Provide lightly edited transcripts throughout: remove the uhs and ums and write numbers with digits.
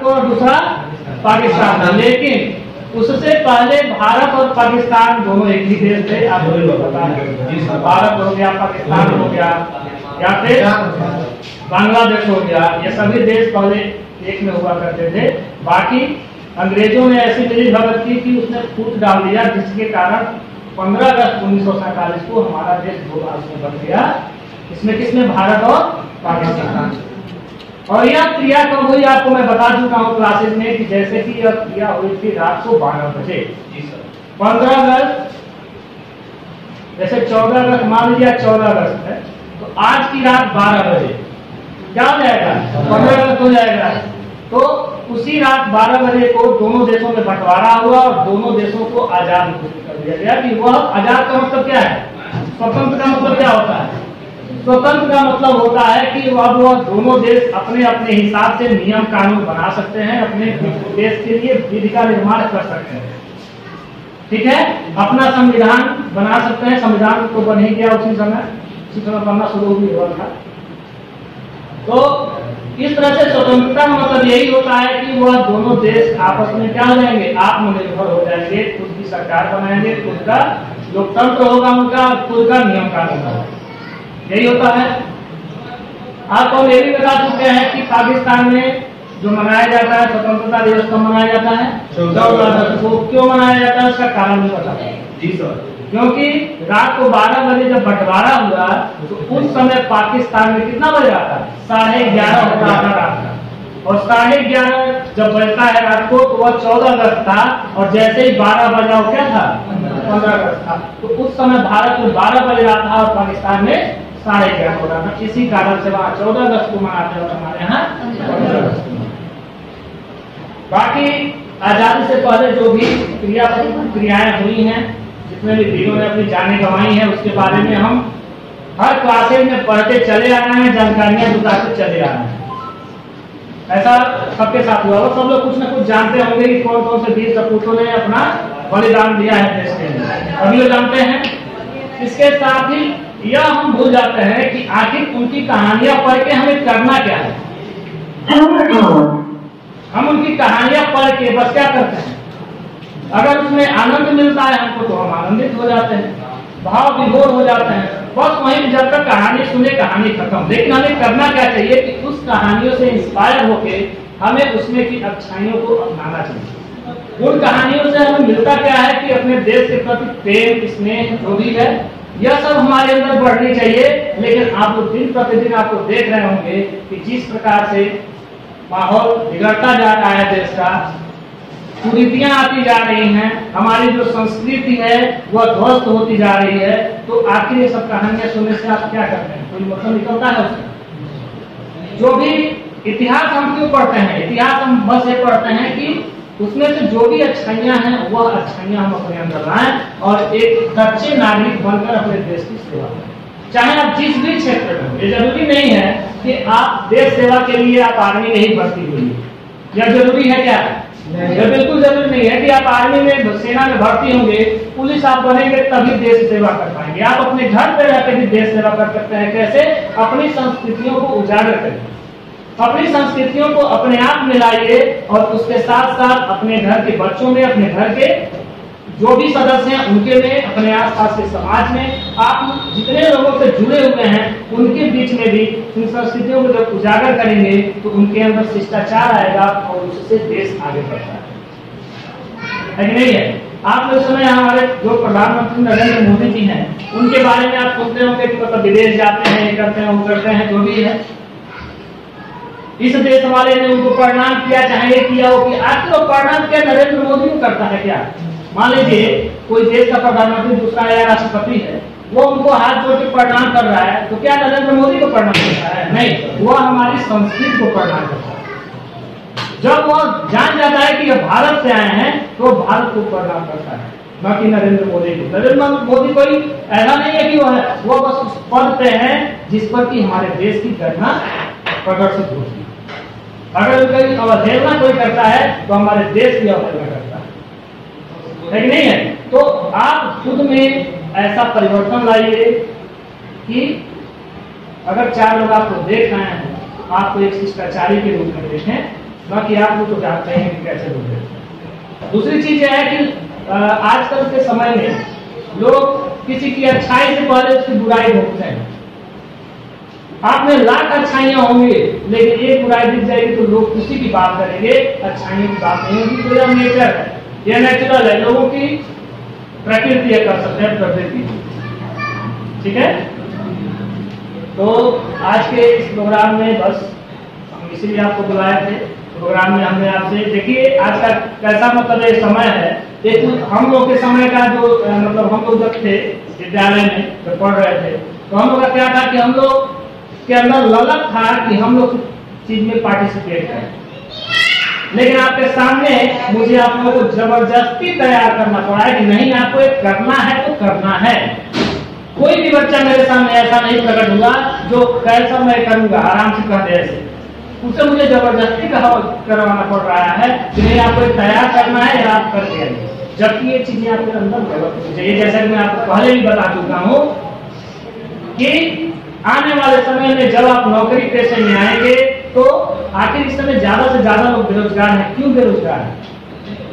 भारत और दूसरा पाकिस्तान था, लेकिन उससे पहले भारत और पाकिस्तान दोनों एक ही देश थे। आप लोगों को पता है, भारत हो गया, पाकिस्तान हो गया, या फिर बांग्लादेश हो गया, ये सभी देश पहले एक में हुआ करते थे। बाकी अंग्रेजों ने ऐसी मिलीभगत की कि उसने फूट डाल दिया, जिसके कारण 15 अगस्त 1947 को हमारा देश दो भाग में बन गया। इसमें किसमें? भारत और पाकिस्तान। और यह क्रिया कब हुई आपको मैं बता चुका हूँ क्लासेज में कि जैसे कि यह क्रिया हुई थी रात को 12 बजे। 15 अगस्त, जैसे 14 अगस्त मान लीजिए 14 अगस्त है, तो आज की रात 12 बजे क्या हो जाएगा? 15 अगस्त हो जाएगा। तो उसी रात 12 बजे को दोनों देशों में बंटवारा हुआ और दोनों देशों को आजाद घोषित कर दिया गया। कि वह आजाद का मतलब क्या है? स्वतंत्र का मतलब क्या होता है? स्वतंत्र का मतलब होता है कि अब वह दोनों देश अपने अपने हिसाब से नियम कानून बना सकते हैं, अपने देश के लिए विधि का निर्माण कर सकते हैं। ठीक है, अपना संविधान बना सकते हैं। संविधान तो बन ही गया उसी समय बनना शुरू हुआ था। तो इस तरह से स्वतंत्रता का मतलब यही होता है कि वह दोनों देश आपस में क्या हो जाएंगे? आत्मनिर्भर हो जाएंगे, खुद की सरकार बनाएंगे, खुद का लोकतंत्र होगा, उनका खुद का नियम कानून होगा। यही होता है। आपको हम ये भी बता चुके हैं कि पाकिस्तान में जो मनाया जाता है स्वतंत्रता दिवस कब मनाया जाता है? 14 अगस्त को। क्यों मनाया जाता है उसका कारण भी पता है? जी सर। क्योंकि रात को 12 बजे जब बंटवारा हुआ तो उस समय पाकिस्तान में कितना बज रहा था? 11:30 होता था रात का। और 11:30 जब बजता है रात को तो वह 14 अगस्त था, और जैसे ही 12 बजा वो क्या था? 15 अगस्त था। तो उस समय भारत में 12 बज रहा था और पाकिस्तान में 11:30 हो रहा था। इसी कारण से वहाँ 14 अगस्त को मनाते हैं और हमारे यहाँ 15 अगस्त को। बाकी आजादी से पहले जो भी क्रियाएं हुई हैं, जितने भी वीरों ने अपनी जानें गंवाई हैं, उसके बारे में हम हर क्लासेज में पढ़ते चले आ रहे हैं, जानकारियां जुटाते चले आ रहे हैं। ऐसा सबके साथ हुआ और सब लोग कुछ न कुछ जानते होंगे कि कौन कौन से वीर सपूतों ने अपना बलिदान दिया है देश के लिए, सभी लोग जानते हैं। इसके साथ ही यह हम भूल जाते हैं कि आखिर उनकी कहानियां पढ़ के हमें करना क्या है। हम उनकी कहानियां पढ़ के बस क्या करते हैं? अगर उसमें आनंद मिलता है हमको तो हम आनंदित हो जाते हैं, भाव विभोर हो जाते हैं। बस वहीं जब तक कहानी सुने कहानी खत्म। लेकिन हमें करना क्या चाहिए कि उस कहानियों से इंस्पायर होके हमें उसमें की अच्छाइयों को अपनाना चाहिए। उन कहानियों से हमें मिलता क्या है कि अपने देश के प्रति प्रेम, स्नेह जो भी है, यह सब हमारे अंदर बढ़नी चाहिए। लेकिन आप लोग दिन प्रतिदिन आपको देख रहे होंगे कि जिस प्रकार से माहौल बिगड़ता जा रहा है देश का, कुरीतियां आती जा रही हैं, हमारी जो संस्कृति है वह ध्वस्त होती जा रही है, तो आखिर ये सब कहानियां सुनने से आप क्या करते हैं? कोई मतलब निकलता है उसका? जो भी इतिहास हम क्यों पढ़ते हैं? इतिहास हम बस ये पढ़ते हैं कि उसमें से जो भी अच्छाइयां हैं वह अच्छाइयां हम अपने अंदर लाएं और एक सच्चे नागरिक बनकर अपने देश की सेवा करें। चाहे आप जिस भी क्षेत्र में, ये जरूरी नहीं है कि आप देश सेवा के लिए आप आर्मी में ही भर्ती हुई, यह जरूरी है क्या? यह बिल्कुल जरूरी नहीं है कि आप आर्मी में, सेना में भर्ती होंगे, पुलिस आप बनेंगे तभी देश सेवा कर पाएंगे। आप अपने घर पे रहकर भी देश सेवा कर सकते हैं। कैसे? अपनी संस्कृतियों को उजागर करें, अपनी संस्कृतियों को अपने आप मिलाइए और उसके साथ साथ अपने घर के बच्चों में, अपने घर के जो भी सदस्य हैं उनके में, अपने आसपास के समाज में, आप जितने लोगों से जुड़े हुए हैं उनके बीच में भी इन संस्कृतियों को जब उजागर करेंगे तो उनके अंदर शिष्टाचार आएगा और उससे देश आगे बढ़ता है कि नहीं है? आप इस समय हमारे जो प्रधानमंत्री नरेंद्र मोदी जी हैं उनके बारे में आप सुनते होंगे कि मतलब विदेश जाते हैं, ये करते हैं, वो करते हैं, जो भी है। इस देश वाले ने उनको प्रणाम किया, चाहे ये किया हो कि आखिर वो प्रणाम क्या नरेंद्र मोदी को करता है क्या? मान लीजिए कोई देश का प्रधानमंत्री दूसरा या राष्ट्रपति है, वो उनको हाथ जोड़ के प्रणाम कर रहा है, तो क्या नरेंद्र मोदी को प्रणाम करता है? नहीं, वह हमारी संस्कृति को प्रणाम करता है। जब वह जान जाता है कि ये भारत से आए हैं तो भारत को प्रणाम करता है, न कि नरेंद्र मोदी को। नरेंद्र मोदी कोई ऐसा नहीं है कि वो बस उस पद पे है जिस पर कि हमारे देश की गरिमा प्रदर्शित होती है। अगर उनकी अवहेलना कोई करता है तो हमारे देश की अवहेलना करता है नहीं है? तो आप खुद में ऐसा परिवर्तन लाइए कि अगर 4 लोग आपको देख रहे हैं, आपको एक शिष्टाचारी के रूप में देखें, बाकी आप लोग तो जानते हैं कि कैसे बोलते। दूसरी चीज यह है कि आजकल के समय में लोग किसी की अच्छाई से पहले उसकी बुराई ढूंढते हैं। आप में लाख अच्छाइयां होंगी, लेकिन एक बुराई दिख जाएगी तो लोग उसी की बात करेंगे, अच्छाइयों की बात नहीं होगी। तो यह नेचर है, यह नेचुरल है, लोगों की प्रकृति कर सकते हैं, प्रकृति। ठीक है, तो आज के इस प्रोग्राम में बस हम इसीलिए आपको बुलाए थे। प्रोग्राम में हमने आपसे देखिए आज का कैसा मतलब ये समय है। एक हम लोग के समय का जो मतलब हम लोग जब थे विद्यालय में जब पढ़ रहे थे, तो हम लोग का क्या था कि हम लोग के अंदर ललक था कि हम लोग चीज में पार्टिसिपेट करें। लेकिन आपके सामने मुझे आप लोगों को जबरदस्ती तैयार करना पड़ा है कि नहीं, आपको एक करना है तो करना है। कोई भी बच्चा मेरे सामने ऐसा नहीं प्रकट हुआ जो कैसा मैं करूंगा आराम से कह दे ऐसे, उसे मुझे जबरदस्ती करवाना पड़ रहा है कि नहीं, आपको तैयार करना है या आप करके आइए। जबकि ये चीजें आपके अंदर डेवलप होनी चाहिए। जैसा कि मैं आपको पहले भी बता चुका हूँ कि आने वाले समय में जब आप नौकरी पेशे में आएंगे तो आखिर इस समय ज्यादा से ज्यादा लोग बेरोजगार हैं। क्यों बेरोजगार हैं?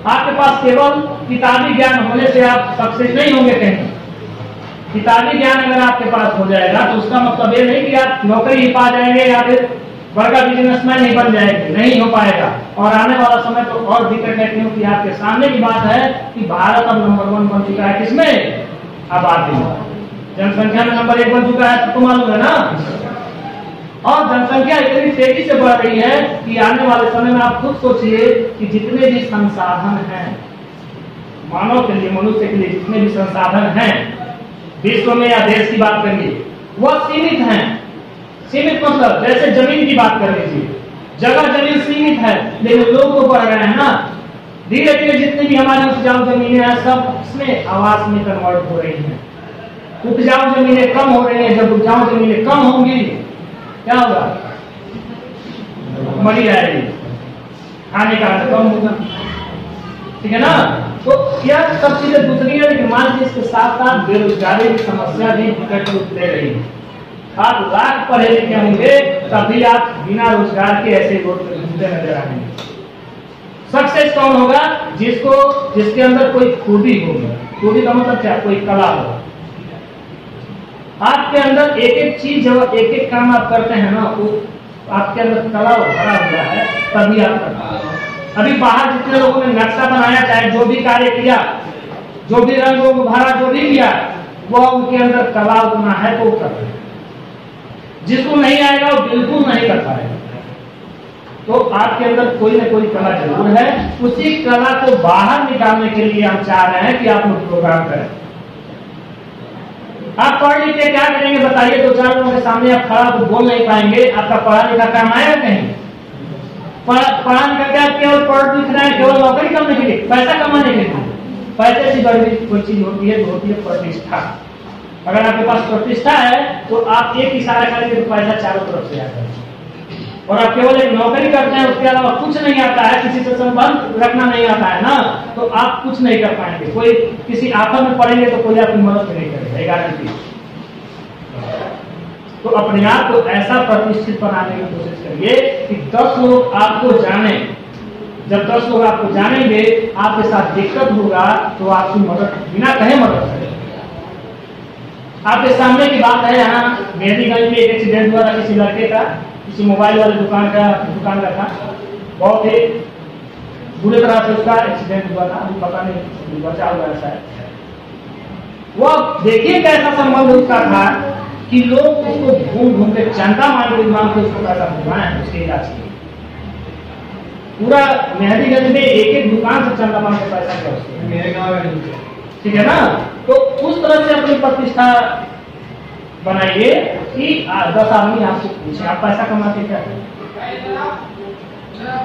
आपके पास केवल किताबी ज्ञान होने से आप सक्सेस नहीं होंगे कहीं। किताबी ज्ञान अगर आपके पास हो जाएगा तो उसका मतलब ये नहीं कि आप नौकरी ही पा जाएंगे या फिर बड़ा बिजनेसमैन नहीं बन जाएंगे, नहीं हो पाएगा। और आने वाला समय तो और दिक्कत है, क्योंकि आपके सामने की बात है कि भारत अब नंबर 1 बन चुका है। किसमें? आबादी में, जनसंख्या में नंबर 1 बन चुका है, तो मालूम है ना। और जनसंख्या इतनी तेजी से बढ़ रही है कि आने वाले समय में आप खुद सोचिए कि जितने भी संसाधन हैं मानव के लिए, मनुष्य के लिए, जितने भी संसाधन हैं विश्व में या देश की बात करिए, वह सीमित हैं। सीमित मतलब जैसे जमीन की बात कर लीजिए, जगह जमीन सीमित है, लेकिन लोग तो बढ़ रहे हैं ना। धीरे धीरे जितनी भी हमारी उपजाऊ जमीनें हैं सब इसमें आवास में कन्वर्ट हो रही हैं। उपजाऊ जमीनें कम हो रही हैं। जब उपजाऊ जमीनें कम होंगी क्या होगा? मरी जाएगी, खाने का कम होगा। ठीक है ना। तो यह सब चीजें दूसरी है, लेकिन मान लीजिए इसके साथ साथ बेरोजगारी की समस्या भी विकट रूप ले रही है। आप लाख पढ़े लिखे होंगे तभी आप बिना रोजगार के ऐसे रोड पर घूमते नजर आएंगे। सक्सेस कौन होगा? जिसके अंदर कोई खूबी होगी। खूबी का मतलब क्या? कोई कला हो आपके अंदर। एक एक चीज जब एक एक काम आप करते हैं ना, तो आपके अंदर कला भरा हुआ है, तभी आप करते हैं। अभी बाहर जितने लोगों ने नक्शा बनाया, चाहे जो भी कार्य किया, जो भी रंगों को भरा, जो भी किया, वह उनके अंदर कला उतना है तो कर रहे हैं। जिसको नहीं आएगा वो बिल्कुल नहीं कर पाएगा। तो आपके अंदर कोई ना कोई कला जरूर है। उसी कला को बाहर निकालने के लिए हम चाह रहे हैं कि आप लोग प्रोग्राम करें। आप पढ़ लिख के क्या करेंगे बताइए? 2-4 लोगों के सामने आप खड़ा तो बोल नहीं पाएंगे। आपका पढ़ा लिखा काम आएगा कहीं? पढ़ा लिखा क्या केवल पढ़ लिख रहे हैं केवल नौकरी करने के लिए, पैसा कमाने के लिए? पैसे से बड़ी कोई चीज होती है, जो होती है प्रतिष्ठा। अगर आपके पास प्रतिष्ठा है तो आप एक इशारा करेंगे तो पैसा चारों तरफ से आता है। और आप केवल एक नौकरी करते हैं, उसके अलावा कुछ नहीं आता है, किसी से संबंध रखना नहीं आता है ना, तो आप कुछ नहीं कर पाएंगे। कोई किसी आफत में पड़ेंगे तो कोई आपकी मदद नहीं करेगा, गारंटी। तो अपने आप को ऐसा प्रतिष्ठित बनाने की कोशिश करिए कि 10 लोग आपको जाने। जब 10 लोग आपको जानेंगे, आपके साथ दिक्कत होगा तो आपकी मदद बिना कहे मदद करेंगे। आपके सामने की बात है, यहाँ मेहंदीगंज में एक एक्सीडेंट हुआ था किसी लड़के का, किसी मोबाइल वाले दुकान का था। बहुत ही बुरी तरह से उसका एक्सीडेंट हुआ था। अभी पता नहीं बचा हुआ ऐसा है। वो देखिए कैसा संबंध उसका था कि लोग उसको घूम घूम के चंदा मांग के उसको पैसा भिजवाए उसके इलाज के। पूरा मेहंदीगंज में एक एक दुकान से चंदा मांग के पैसा किया उसके। ठीक है ना। तो उस तरह से अपनी प्रतिष्ठा बनाइए कि 10 आदमी आपसे पूछे आप पैसा कमाते क्या है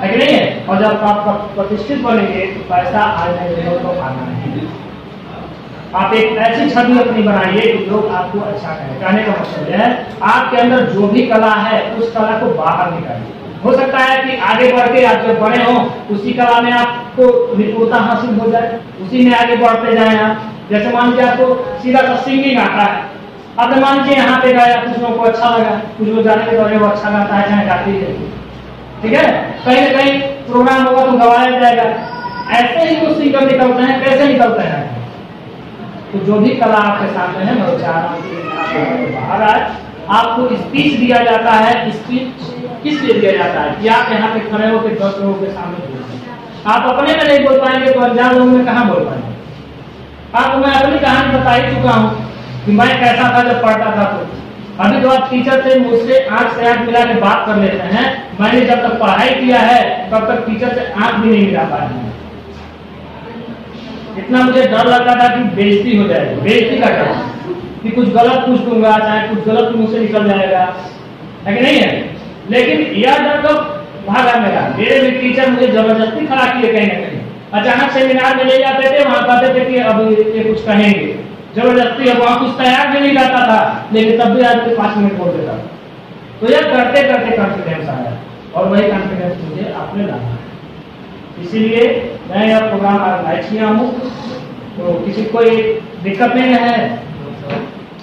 कि नहीं है। और जब आप प्रतिष्ठित बनेंगे तो पैसा आने तो आना नहीं। आप एक ऐसी छवि अपनी बनाइए कि लोग आपको अच्छा कहें। कहने का मतलब है आपके अंदर जो भी कला है उस कला को बाहर निकालिए। हो सकता है कि आगे बढ़ के आप जब बड़े हो उसी कला में आपको निपुणता हासिल हो जाए, उसी में आगे बढ़ते जाए आप। जैसे मान लीजिए आपको सीधा सा सिंगिंग आता है, अब मान लीजिए यहाँ पे गाया, कुछ लोगों को अच्छा लगा, कुछ लोग जाने के दौरान वो अच्छा गाता है, चाहे गाती है, ठीक है। कहीं ना कहीं प्रोग्राम होगा तो गवाया जाएगा। ऐसे ही कुछ सिंगर निकलते हैं, कैसे निकलते हैं? तो जो भी कला आपके सामने है, मैं चाह रहा हूँ कि बाहर आए। आपको स्पीच दिया जाता है, स्पीच किस लिए दिया जाता है कि आप यहाँ पे खड़े होकर 10 लोगों के सामने बोलें। आप अपने में नहीं बोल पाएंगे तो अनजान लोगों में कहाँ बोल पाएंगे? आपको मैं अपनी कहानी बता ही चुका हूँ कि मैं कैसा था जब पढ़ता था। तो अभी तो आप टीचर से मुझसे आंख से आंख मिला के बात कर लेते हैं। मैंने जब तक पढ़ाई किया है तब तक टीचर से आंख भी नहीं मिला पाया। इतना मुझे डर लगता था कि बेइज्जती हो जाएगी, बेइज्जती का डर कि कुछ गलत पूछ दूंगा, चाहे कुछ गलत मुंह से निकल जाएगा, है कि नहीं है? लेकिन यह डर तो भागा मेरे भी टीचर मुझे जबरदस्ती खड़ा किए कहीं ना कहीं। अचानक सेमिनार में ले जाते थे, वहां कहते थे कि अब ये कुछ कहेंगे जबरदस्ती। अब वहां कुछ तैयार भी नहीं रहता था, लेकिन तब भी आदमी 5 मिनट बोल देता। तो यह करते करते कॉन्फिडेंस आया और वही कॉन्फिडेंस मुझे आपने लाना। इसीलिए मैं यह प्रोग्राम ऑर्गेनाइज किया हूँ। तो किसी को दिक्कत नहीं है,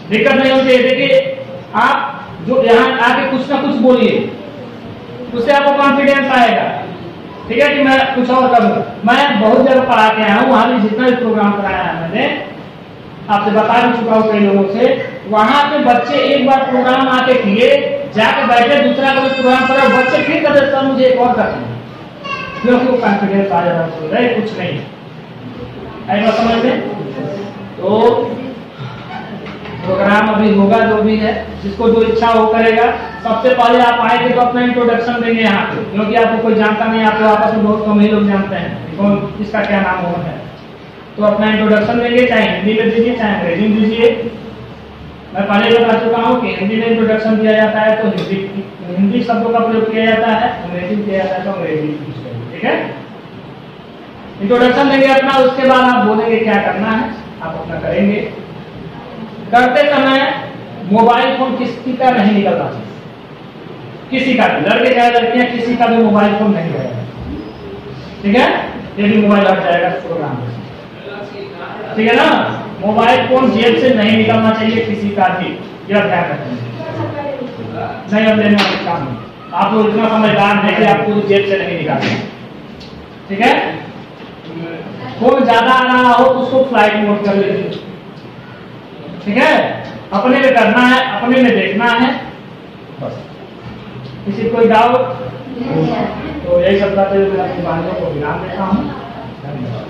दिक्कत नहीं होती है। देखिए, आप जो यहाँ आके कुछ ना कुछ बोलिए, उससे आपको कॉन्फिडेंस आएगा, ठीक है, कि मैं कुछ और करूँगा। मैं बहुत जगह पढ़ा के आया हूँ, वहाँ भी जितना भी प्रोग्राम कराया है मैंने, आपसे बता भी चुका हूँ कई लोगों से। वहाँ पे बच्चे एक बार प्रोग्राम आके किए, जाके बैठे, दूसरा कभी प्रोग्राम करा, बच्चे फिर कहते सर मुझे एक और करना है, क्योंकि वो कॉन्फिडेंस आ जाता है, कुछ नहीं ऐसा समझ में। तो प्रोग्राम अभी होगा, जो भी है, जिसको जो इच्छा हो करेगा। सबसे पहले आप आएंगे तो अपना इंट्रोडक्शन देंगे यहाँ पे, क्योंकि आपको कोई जानता नहीं, आपको आपस में बहुत कम ही लोग जानते हैं कौन इसका क्या नाम होगा है। तो अपना इंट्रोडक्शन देंगे, चाहे हिंदी में दीजिए चाहे अंग्रेजी में दीजिए। मैं पहले बता चुका हूँ कि हिंदी में इंट्रोडक्शन दिया जाता है तो हिंदी शब्दों का प्रयोग किया जाता है, अंग्रेजी में किया जाता है तो अंग्रेजी, ठीक है। इंट्रोडक्शन देंगे अपना, उसके बाद आप बोलेंगे क्या करना है, आप अपना करेंगे। करते समय मोबाइल फोन किसी का नहीं निकलना चाहिए, किसी का भी, लड़के चाहे लड़कियां, किसी का भी मोबाइल फोन नहीं रहेगा, ठीक है। ये भी मोबाइल हट जाएगा प्रोग्राम में, ठीक है ना। मोबाइल फोन जेब से नहीं निकलना चाहिए किसी का भी, यह ध्यान रखें। नहीं अब लेने वाले काम नहीं, आप लोग इतना समझदार हैं कि आपको जेब से नहीं निकालना, ठीक है। फोन ज्यादा आ रहा हो तो उसको फ्लाइट मोड कर लीजिए, ठीक है। अपने में करना है, अपने में देखना है, बस। किसी कोई डाउट? तो यही सब बातें मैं अपनी बातों को विराम देता हूँ। धन्यवाद।